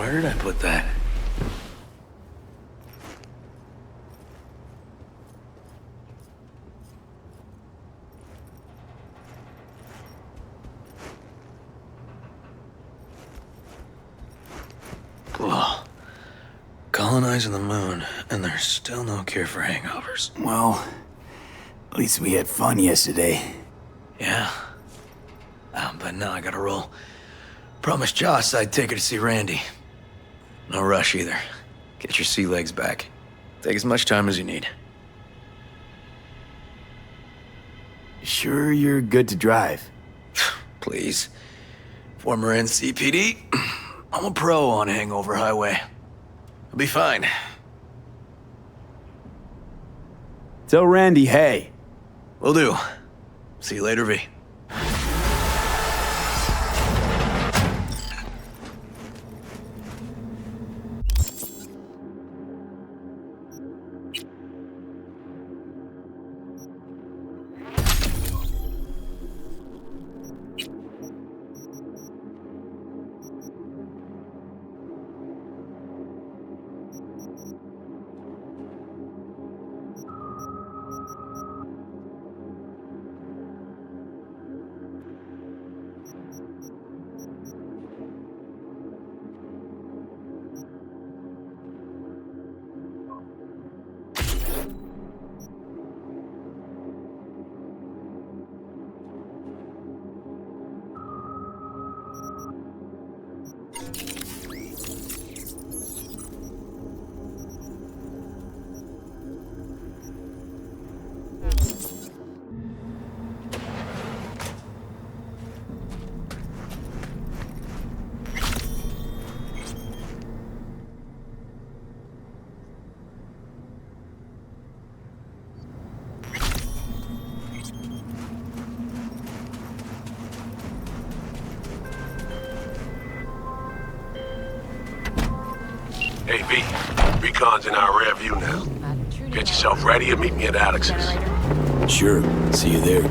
Where did I put that? Ugh. Colonizing the moon, and there's still no cure for hangovers. Well, at least we had fun yesterday. Yeah. But now I gotta roll. Promised Joss I'd take her to see Randy. No rush either. Get your sea legs back. Take as much time as you need. Sure you're good to drive? Please. Former NCPD. I'm a pro on Hangover Highway. I'll be fine. Tell Randy, hey. Will do. See you later, V. Hey, B. Recon's in our rear view now. Get yourself ready and meet me at Alex's. Sure, see you there.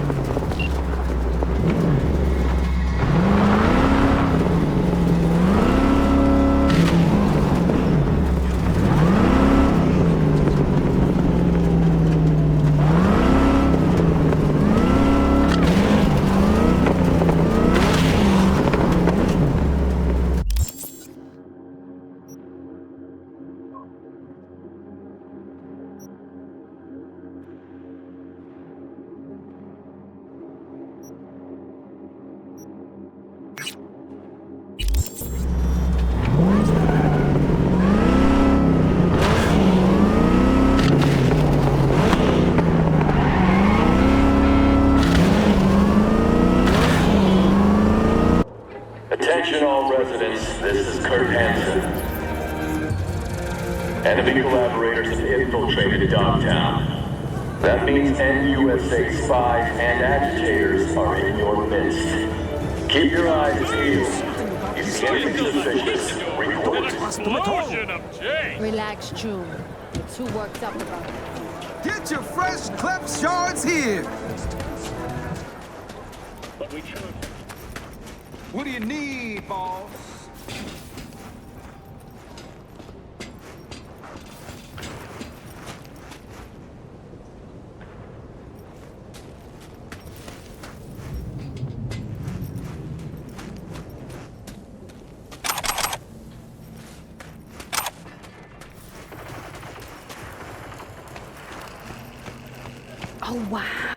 Attention all residents, this is Kurt Hansen. Enemy collaborators have infiltrated Dogtown. That means NUSA spies and agitators are in your midst. Keep your eyes peeled. If you see anything suspicious, report. Explosion of J. Relax, June. You're too worked up about it. Get your fresh clip shards here! What do you need, boss? Oh, wow.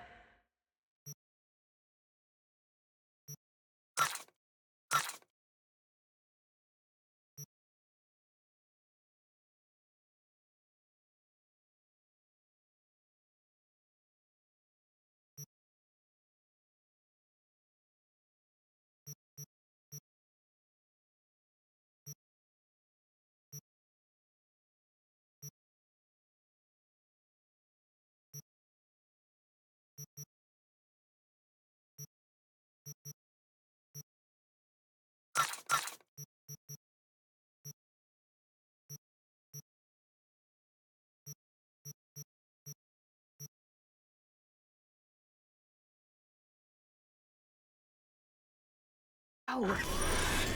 Oh,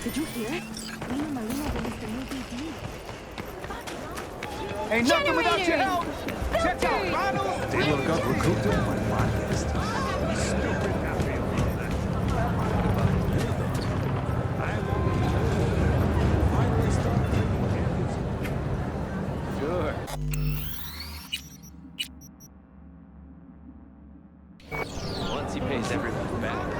did you hear it? Lena Marina released a new DVD. Ain't nothing without your help. Check out Ronald. Sure. Once he pays everyone back.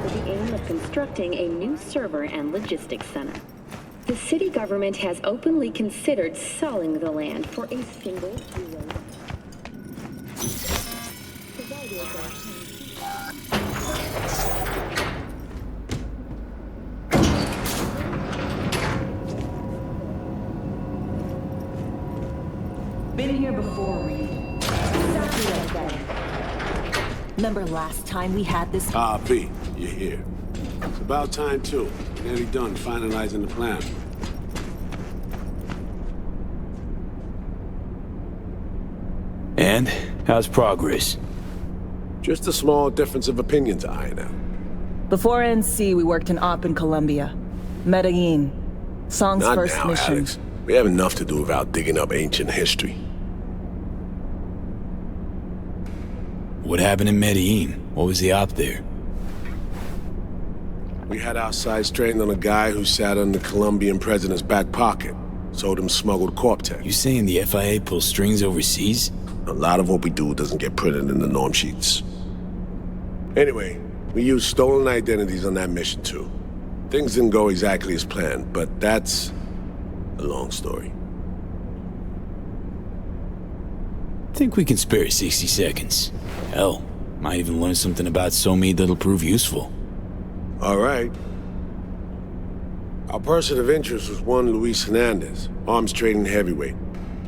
With the aim of constructing a new server and logistics center. The city government has openly considered selling the land for a single euro. Been here before, Reed. Exactly like that. Remember last time we had this? P, you're here. It's about time, too. Nearly done finalizing the plan. And how's progress? Just a small difference of opinion to iron out. Before NC, we worked in Op in Colombia. Medellin. Song's Not first now, mission. Alex. We have enough to do without digging up ancient history. What happened in Medellin? What was the op there? We had our sights trained on a guy who sat on the Colombian president's back pocket. Sold him smuggled corp tech. You saying the FIA pulls strings overseas? A lot of what we do doesn't get printed in the norm sheets. Anyway, we used stolen identities on that mission too. Things didn't go exactly as planned, but that's a long story. Think we can spare 60 seconds. Hell, might even learn something about Somi that'll prove useful. All right. Our person of interest was one Luis Hernandez, arms trading heavyweight.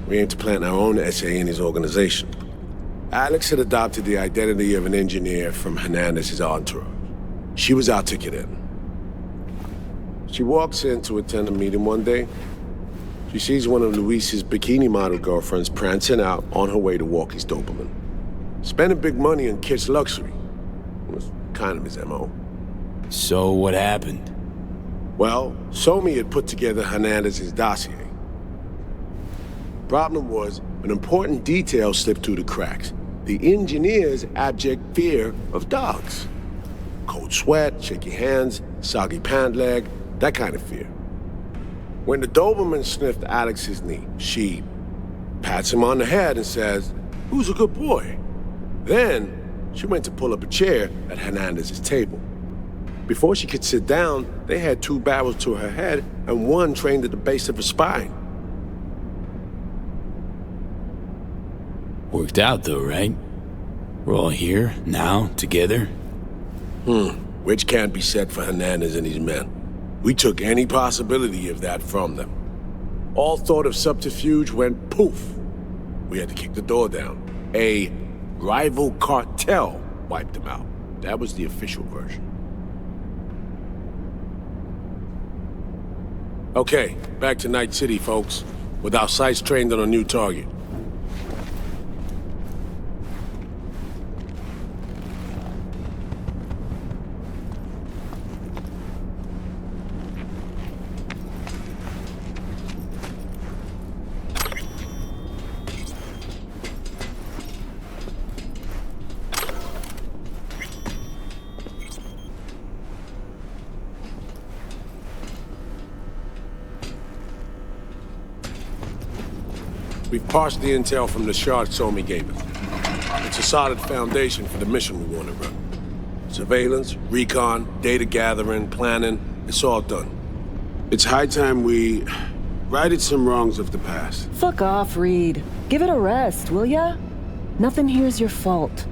We aim to plant our own SA in his organization. Alex had adopted the identity of an engineer from Hernandez's entourage. She was our ticket in. She walks in to attend a meeting one day. She sees one of Luis's bikini model girlfriends prancing out on her way to walk his Doberman. Spending big money on kitsch luxury was kind of his MO. So what happened? Well, Somi had put together Hernandez's dossier. Problem was, an important detail slipped through the cracks. The engineer's abject fear of dogs. Cold sweat, shaky hands, soggy pant leg, that kind of fear. When the Doberman sniffed Alex's knee, she pats him on the head and says, "Who's a good boy?" Then, she went to pull up a chair at Hernandez's table. Before she could sit down, they had two barrels to her head and one trained at the base of her spine. Worked out though, right? We're all here, now, together. Which can't be said for Hernandez and his men. We took any possibility of that from them. All thought of subterfuge went poof. We had to kick the door down. A rival cartel wiped them out. That was the official version. Okay, back to Night City, folks. With our sights trained on a new target. We've parsed the intel from the shard Somi gave us. It's a solid foundation for the mission we want to run. Surveillance, recon, data gathering, planning, it's all done. It's high time we righted some wrongs of the past. Fuck off, Reed. Give it a rest, will ya? Nothing here's your fault.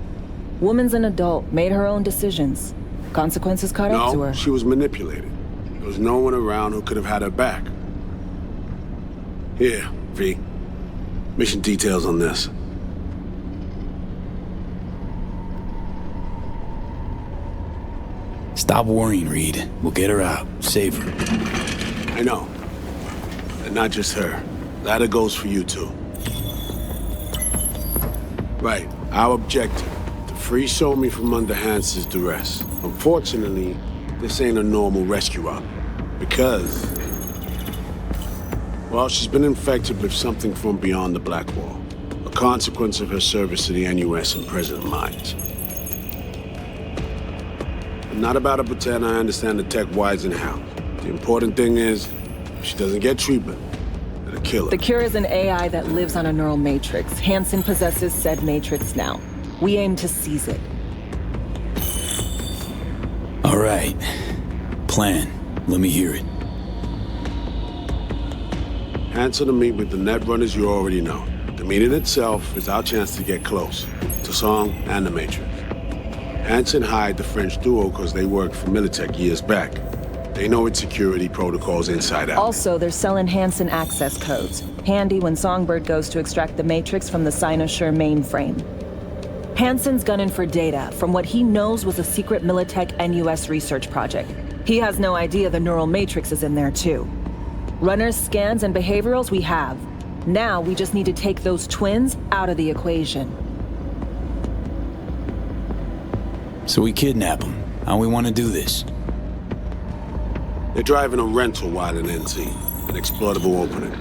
Woman's an adult, made her own decisions. Consequences caught up to her. No, she was manipulated. There was no one around who could have had her back. Here, V. Mission details on this. Stop worrying, Reed. We'll get her out. Save her. I know. And not just her. Ladder goes for you too. Right. Our objective, to Free Somi from under Hans's duress. Unfortunately, this ain't a normal rescue op. Because, well, she's been infected with something from beyond the Black Wall. A consequence of her service to the NUS and President Mines. I'm not about to pretend I understand the tech whys and hows. The important thing is, if she doesn't get treatment, it'll kill her. The cure is an AI that lives on a neural matrix. Hansen possesses said matrix now. We aim to seize it. All right. Plan. Let me hear it. Hansen to meet with the net runners you already know. The meeting itself is our chance to get close to Song and the Matrix. Hansen hired the French duo because they worked for Militech years back. They know its security protocols inside out. Also, they're selling Hansen access codes. Handy when Songbird goes to extract the Matrix from the Cynosure mainframe. Hansen's gunning for data from what he knows was a secret Militech NUS research project. He has no idea the neural matrix is in there too. Runners, scans, and behaviorals we have. Now we just need to take those twins out of the equation. So we kidnap them. How we want to do this? They're driving a rental while in NZ, an exploitable opening.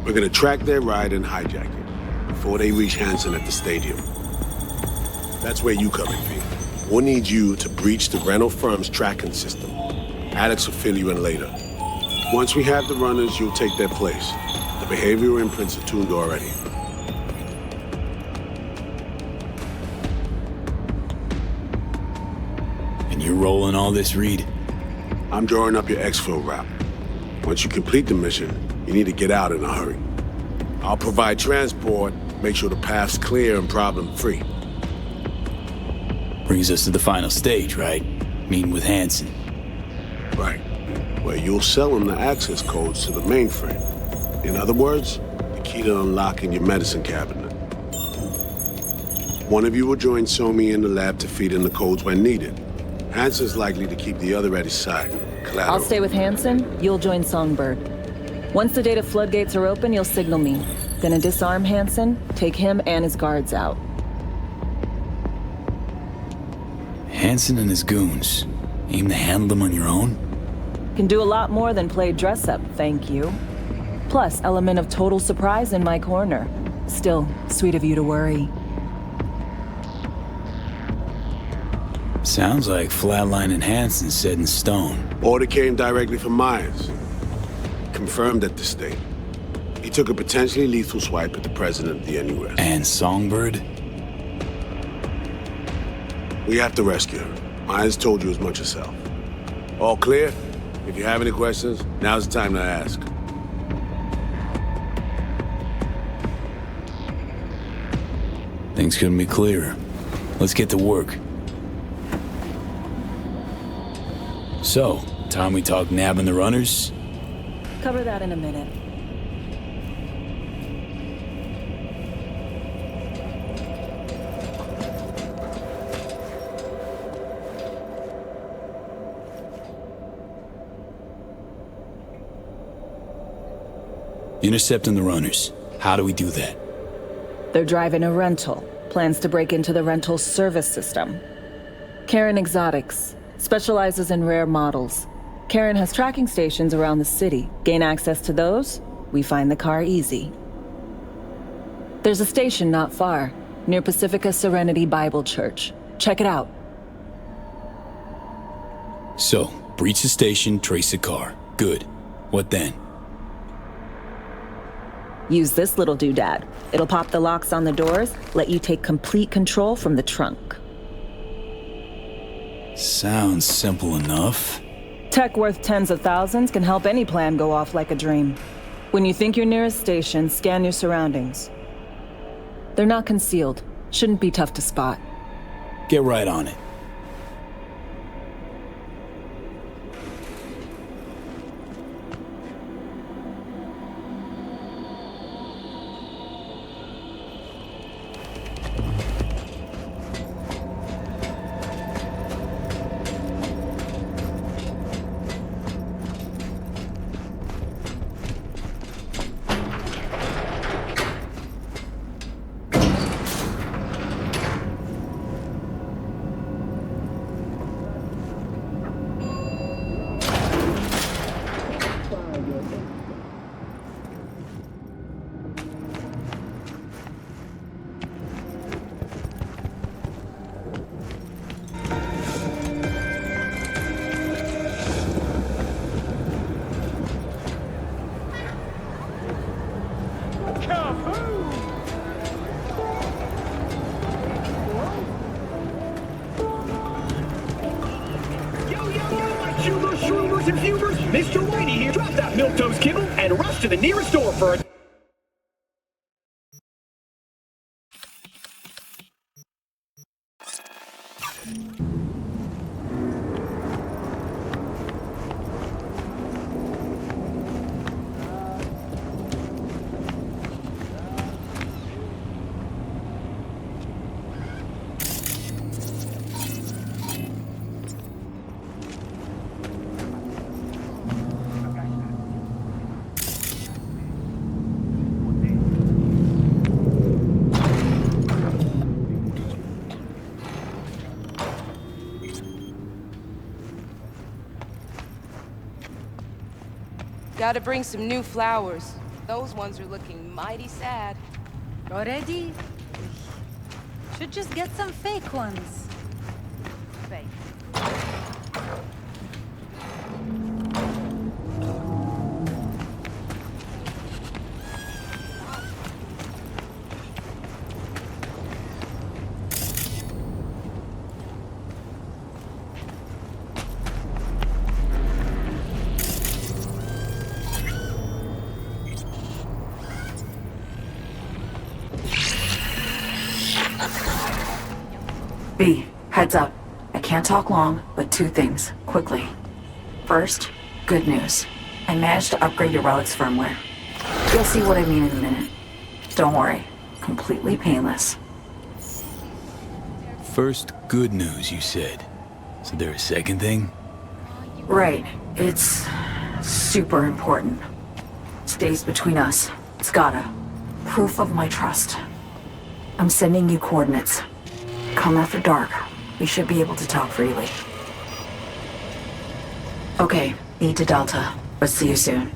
We're gonna track their ride and hijack it before they reach Hansen at the stadium. That's where you come in, V. We'll need you to breach the rental firm's tracking system. Alex will fill you in later. Once we have the runners, you'll take their place. The behavioral imprints are tuned already. And you're rolling all this, Reed? I'm drawing up your exfil route. Once you complete the mission, you need to get out in a hurry. I'll provide transport, make sure the path's clear and problem-free. Brings us to the final stage, right? Meeting with Hansen. Right. Where you'll sell him the access codes to the mainframe. In other words, the key to unlocking your medicine cabinet. One of you will join Somi in the lab to feed in the codes when needed. Hansen's likely to keep the other at his side. Collateral. I'll stay with Hansen, you'll join Songbird. Once the data floodgates are open, you'll signal me. Gonna disarm Hansen, take him and his guards out. Hansen and his goons. Aim to handle them on your own? Can do a lot more than play dress-up, thank you. Plus, element of total surprise in my corner. Still, sweet of you to worry. Sounds like flatlining Hansen's set in stone. Order came directly from Myers. Confirmed at the state. He took a potentially lethal swipe at the president of the NUS. And Songbird? We have to rescue her. Myers told you as much herself. All clear? If you have any questions, now's the time to ask. Things couldn't be clearer. Let's get to work. So, time we talk nabbing the runners? Cover that in a minute. Intercepting the runners. How do we do that? They're driving a rental. Plans to break into the rental service system. Karen Exotics. Specializes in rare models. Karen has tracking stations around the city. Gain access to those, we find the car easy. There's a station not far, near Pacifica Serenity Bible Church. Check it out. So, breach the station, trace the car. Good. What then? Use this little doodad. It'll pop the locks on the doors, let you take complete control from the trunk. Sounds simple enough. Tech worth tens of thousands can help any plan go off like a dream. When you think you're near a station, scan your surroundings. They're not concealed. Shouldn't be tough to spot. Get right on it. Mr. Whitey here. Drop that milquetoast kibble and rush to the nearest store for a... Gotta bring some new flowers. Those ones are looking mighty sad. Already? Should just get some fake ones. Fake. B, heads up. I can't talk long, but two things, quickly. First, good news. I managed to upgrade your relic's firmware. You'll see what I mean in a minute. Don't worry, completely painless. First, good news, you said. So there a second thing? Right, it's super important. Stays between us. It's gotta. Proof of my trust. I'm sending you coordinates. Come after dark. We should be able to talk freely. Okay, E to Delta. But see you soon.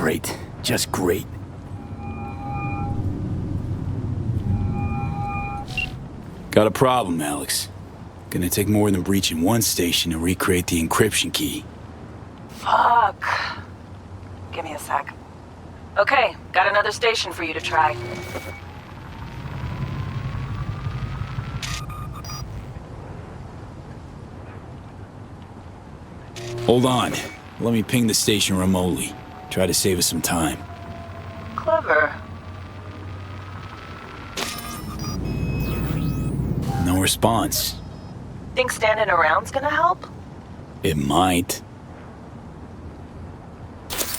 Great. Just great. Got a problem, Alex. Gonna take more than breaching one station to recreate the encryption key. Fuck. Give me a sec. Okay, got another station for you to try. Hold on. Let me ping the station remotely. Try to save us some time. Clever. No response. Think standing around's gonna help? It might.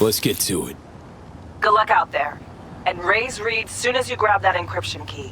Let's get to it. Good luck out there. And raise Reed soon as you grab that encryption key.